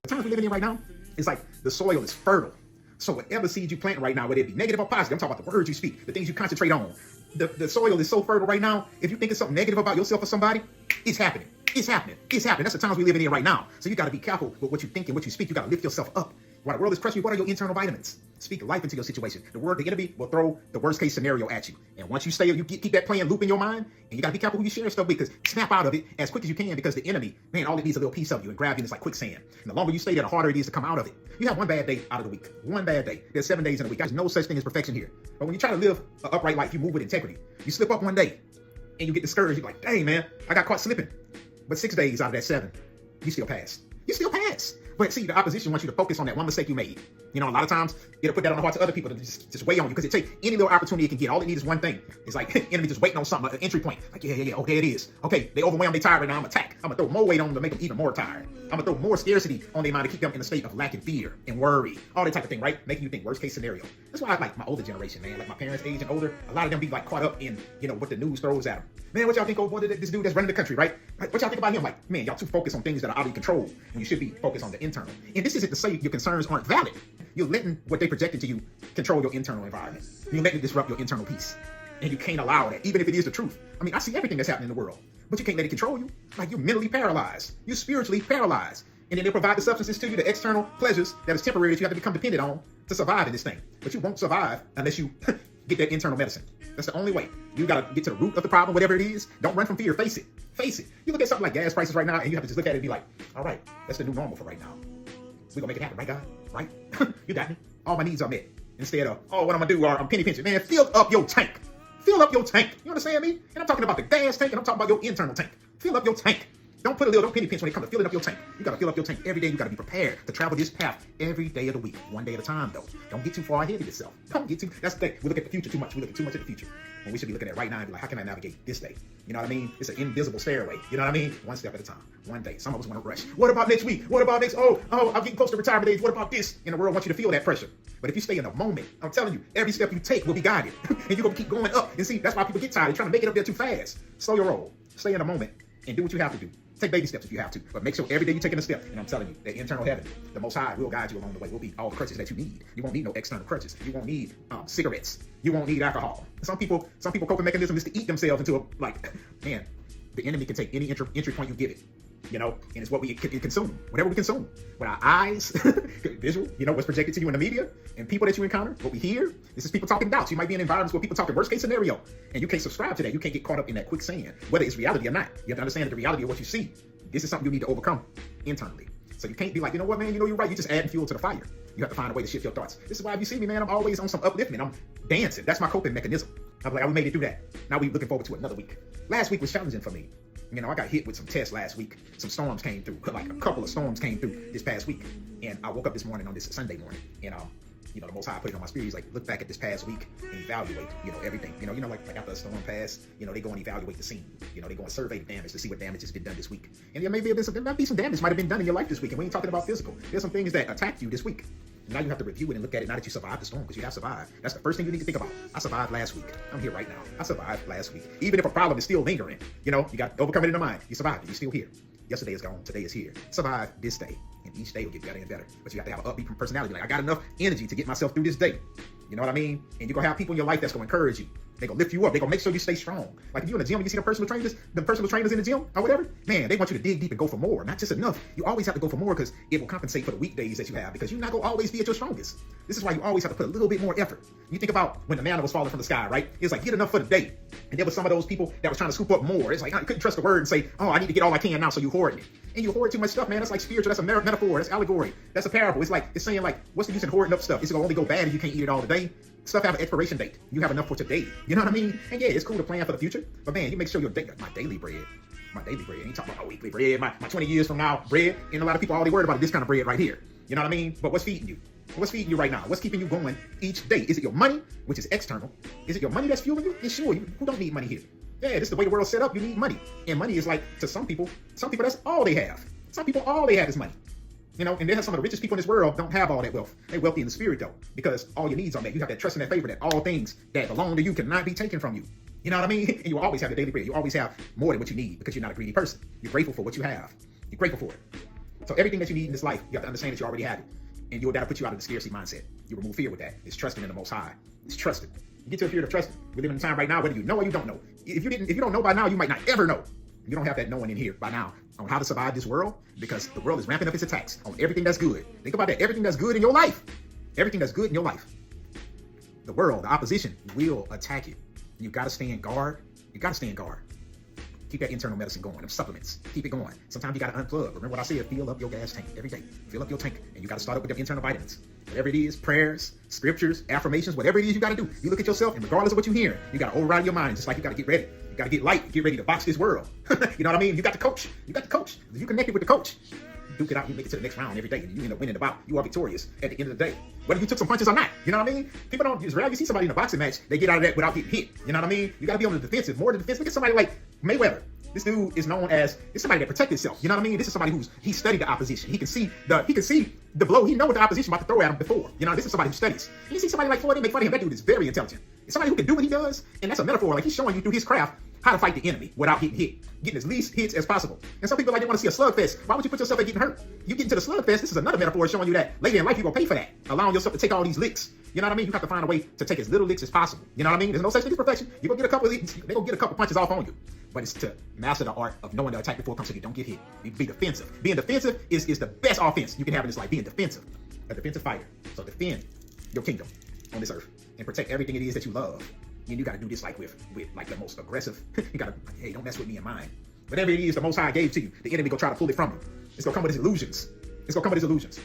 The times we're living in right now, it's like the soil is fertile. So whatever seed you plant right now, whether it be negative or positive, I'm talking about the words you speak, the things you concentrate on. The soil is so fertile right now. If you think it's something negative about yourself or somebody, it's happening. It's happening. It's happening. That's the times we're living in right now. So you got to be careful with what you think and what you speak. You got to lift yourself up. While the world is crushing you, what are your internal vitamins? Speak life into your situation. The enemy will throw the worst case scenario at you. And once you stay, you keep that playing loop in your mind, and you got to be careful who you share stuff with, because snap out of it as quick as you can, because the enemy, man, all it needs is a little piece of you and grab you, and it's like quicksand. And the longer you stay there, the harder it is to come out of it. You have one bad day out of the week. One bad day. There's 7 days in a week. There's no such thing as perfection here. But when you try to live an upright life, you move with integrity. You slip up one day, and you get discouraged. You're like, dang, man, I got caught slipping. But 6 days out of that 7, you still pass. You still pass. But see, the opposition wants you to focus on that one mistake you made. You know, a lot of times, it'll put that on the hearts of other people to just weigh on you, because it takes any little opportunity it can get. All it needs is one thing. It's like enemy just waiting on something, an entry point. Like, yeah, oh, there it is. Okay, they overwhelmed, they tired right now, I'm attack. I'm gonna throw more weight on them to make them even more tired. I'm gonna throw more scarcity on their mind to keep them in a state of lack and fear and worry. All that type of thing, right? Making you think worst case scenario. That's why I like my older generation, man. Like my parents' age and older, a lot of them be like caught up in, you know, what the news throws at them. Man, what y'all think, oh boy, this dude that's running the country, right? What y'all think about him? Like, man, y'all too focused on things that are out of your control when you should be focused on the internal. And this isn't to say your concerns aren't valid. You're letting what they projected to you control your internal environment. You're letting it disrupt your internal peace. And you can't allow that, even if it is the truth. I mean, I see everything that's happening in the world, but you can't let it control you. Like, you're mentally paralyzed. You're spiritually paralyzed. And then they provide the substances to you, the external pleasures that is temporary that you have to become dependent on to survive in this thing. But you won't survive unless you get that internal medicine. That's the only way. You got to get to the root of the problem, whatever it is. Don't run from fear. Face it. Face it. You look at something like gas prices right now, and you have to just look at it and be like, all right, that's the new normal for right now. We're going to make it happen, right, God? Right? You got me. All my needs are met. Instead of, oh, what I'm going to do, I'm penny pinching. Man, fill up your tank. Fill up your tank. You understand me? And I'm talking about the gas tank, and I'm talking about your internal tank. Fill up your tank. Don't put a little, don't penny pinch when it comes to filling up your tank. You got to fill up your tank every day. You got to be prepared to travel this path every day of the week, one day at a time, though. Don't get too far ahead of yourself. Don't get too, that's the thing. We look at the future too much. We look at too much at the future. When we should be looking at right now and be like, how can I navigate this day? You know what I mean? It's an invisible stairway. You know what I mean? One step at a time, one day. Some of us want to rush. What about next week? What about next? Oh, I'm getting close to retirement age. What about this? And the world wants you to feel that pressure. But if you stay in the moment, I'm telling you, every step you take will be guided. And you're going to keep going up. And see, that's why people get tired. They're trying to make it up there too fast. Slow your roll. Stay in the moment and do what you have to do. Take baby steps if you have to, but make sure every day you're taking a step. And I'm telling you, the internal heaven, the Most High, will guide you along the way. Will be all the crutches that you need. You won't need no external crutches. You won't need cigarettes. You won't need alcohol. Some people coping mechanism is to eat themselves into a, like, man, the enemy can take any entry point you give it. You know, and it's what we consume, whatever we consume. With our eyes, visual, you know, what's projected to you in the media, and people that you encounter, what we hear, this is people talking doubts. You might be in environments where people talking worst case scenario, and you can't subscribe to that. You can't get caught up in that quicksand, whether it's reality or not. You have to understand that the reality of what you see, this is something you need to overcome internally. So you can't be like, you know what, man, you know, you're right. You're just adding fuel to the fire. You have to find a way to shift your thoughts. This is why if you see me, man, I'm always on some upliftment. I'm dancing. That's my coping mechanism. I'm like, we made it through that. Now we're looking forward to another week. Last week was challenging for me. You know, I got hit with some tests last week. Some storms came through, like a couple of storms came through this past week. And I woke up this morning on this Sunday morning, and you know, the Most High put it on my spirit. He's like, look back at this past week and evaluate, you know, everything. You know, like after a storm passed, you know, they go and evaluate the scene. You know, they go and survey the damage to see what damage has been done this week. And there might be some damage might have been done in your life this week. And we ain't talking about physical. There's some things that attacked you this week. Now you have to review it and look at it now that you survived the storm, because you have survived. That's the first thing you need to think about. I survived last week. I'm here right now. I survived last week. Even if a problem is still lingering, you know, you got to overcome it in the mind. You survived it. You're still here. Yesterday is gone. Today is here. Survive this day. And each day will get better and better. But you have to have an upbeat personality. Like, I got enough energy to get myself through this day. You know what I mean? And you're going to have people in your life that's going to encourage you. They're going to lift you up. They're going to make sure you stay strong. Like if you're in the gym and you see the personal trainers in the gym or whatever, man, they want you to dig deep and go for more. Not just enough. You always have to go for more, because it will compensate for the weak days that you have, because you're not going to always be at your strongest. This is why you always have to put a little bit more effort. You think about when the manna was falling from the sky, right? It's like, get enough for the day. And there was some of those people that was trying to scoop up more. It's like, I couldn't trust the word and say, oh, I need to get all I can now, so you hoard it. And you hoard too much stuff, man. That's like spiritual. That's a metaphor. That's allegory. That's a parable. It's like, it's saying like, what's the use in hoarding up stuff? It's going to only go bad if you can't eat it all today. Stuff have an expiration date. You have enough for today. You know what I mean? And yeah, it's cool to plan for the future, but man, you make sure your my daily bread. Ain't talking about my weekly bread, my 20 years from now bread. And a lot of people all they worried about is this kind of bread right here. You know what I mean? But what's feeding you? What's feeding you right now? What's keeping you going each day? Is it your money, which is external? Is it your money that's fueling you? And sure, who don't need money here? Yeah, this is the way the world's set up. You need money. And money is like, to some people that's all they have. Some people, all they have is money. You know, and there's some of the richest people in this world don't have all that wealth. They're wealthy in the spirit, though, because all your needs are met. You have that trust and that favor that all things that belong to you cannot be taken from you. You know what I mean? And you always have the daily bread. You always have more than what you need, because you're not a greedy person. You're grateful for what you have. You're grateful for it. So everything that you need in this life, you have to understand that you already have it. And that'll put you out of the scarcity mindset. You remove fear with that. It's trusting in the Most High. It's trusting. You get to a period of trusting. We live in a time right now, whether you know or you don't know. If you don't know by now, you might not ever know. You don't have that knowing in here by now on how to survive this world, because the world is ramping up its attacks on everything that's good. Think about that. Everything that's good in your life. Everything that's good in your life. The world, the opposition will attack it. You got to stay in guard. You got to stay in guard. Keep that internal medicine going, them supplements. Keep it going. Sometimes you got to unplug. Remember what I said, fill up your gas tank every day. Fill up your tank. And you got to start up with your internal vitamins. Whatever it is, prayers, scriptures, affirmations, whatever it is you got to do. You look at yourself, and regardless of what you hear, you got to override your mind, just like you got to get ready. You got to get light, get ready to box this world. You know what I mean? You got the coach. You got the coach. If you connected with the coach, you duke it out, you make it to the next round every day, and you end up winning the bout. You are victorious at the end of the day. Whether you took some punches or not, you know what I mean? People don't, it's rare you see somebody in a boxing match, they get out of that without getting hit. You know what I mean? You got to be on the defensive, more than the defense. Look at somebody like Mayweather. This dude is known as, it's somebody that protects himself. You know what I mean? This is somebody he studied the opposition. He can see the blow. He know what the opposition about to throw at him before. You know, this is somebody who studies. You see somebody like Floyd, they make fun of him. That dude is very intelligent. It's somebody who can do what he does, and that's a metaphor. Like, he's showing you through his craft how to fight the enemy without getting hit, getting as least hits as possible. And some people like, they want to see a slugfest. Why would you put yourself at getting hurt? You get into the slugfest, this is another metaphor showing you that later in life you're gonna pay for that, allowing yourself to take all these licks. You know what I mean? You have to find a way to take as little licks as possible. You know what I mean? There's no such thing as perfection. You're gonna get a couple of licks, they're gonna get a couple punches off on you. But it's to master the art of knowing the attack before it comes so you don't get hit. Be defensive. Being defensive is the best offense you can have in this life. Being defensive. A defensive fighter. So defend your kingdom on this earth and protect everything it is that you love. And you got to do this like with like the most aggressive. You got to, hey, don't mess with me and mine. Whatever it is the Most High gave to you, the enemy gonna try to pull it from you. It's gonna come with his illusions. It's gonna come with his illusions.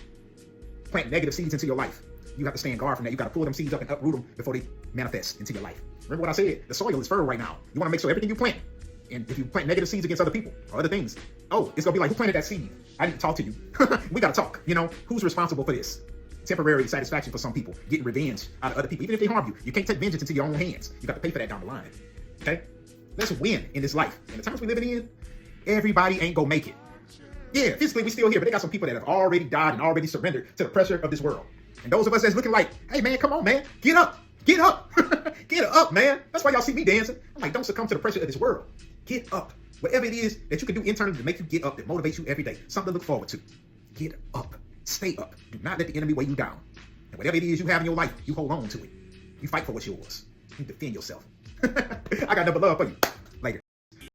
Plant negative seeds into your life. You have to stay in guard from that. You got to pull them seeds up and uproot them before they manifest into your life. Remember what I said? The soil is fertile right now. You want to make sure everything you plant, and if you plant negative seeds against other people or other things, oh, it's gonna be like, who planted that seed? I need to talk to you. We gotta talk. You know, who's responsible for this? Temporary satisfaction for some people, getting revenge out of other people, even if they harm you. You can't take vengeance into your own hands. You got to pay for that down the line. Okay? Let's win in this life. In the times we living in, everybody ain't gonna make it. Yeah, physically we still here, but they got some people that have already died and already surrendered to the pressure of this world. And those of us that's looking like, hey man, come on man, get up, get up, get up, man. That's why y'all see me dancing. I'm like, don't succumb to the pressure of this world. Get up. Whatever it is that you can do internally to make you get up, that motivates you every day, something to look forward to. Get up. Stay up. Do not let the enemy weigh you down. And whatever it is you have in your life, you hold on to it. You fight for what's yours. You defend yourself. I got nothing but love for you.